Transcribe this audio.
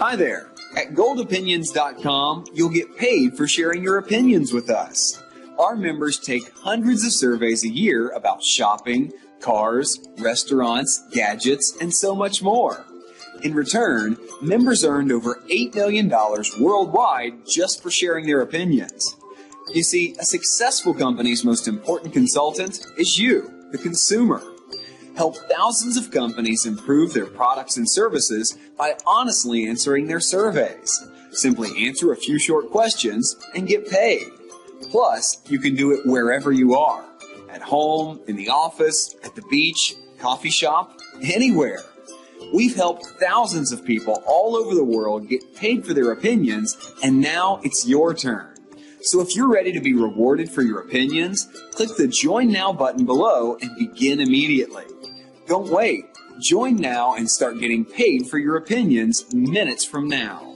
Hi there. At GoldOpinions.com, you'll get paid for sharing your opinions with us. Our members take hundreds of surveys a year about shopping, cars, restaurants, gadgets, and so much more. In return, members earned over $8 million worldwide just for sharing their opinions. You see, a successful company's most important consultant is you, the consumer. Help thousands of companies improve their products and services by honestly answering their surveys. Simply answer a few short questions and get paid. Plus, you can do it wherever you are. At home, in the office, at the beach, coffee shop, anywhere. We've helped thousands of people all over the world get paid for their opinions, and now it's your turn. So if you're ready to be rewarded for your opinions, click the Join Now button below and begin immediately. Don't wait. Join now and start getting paid for your opinions minutes from now.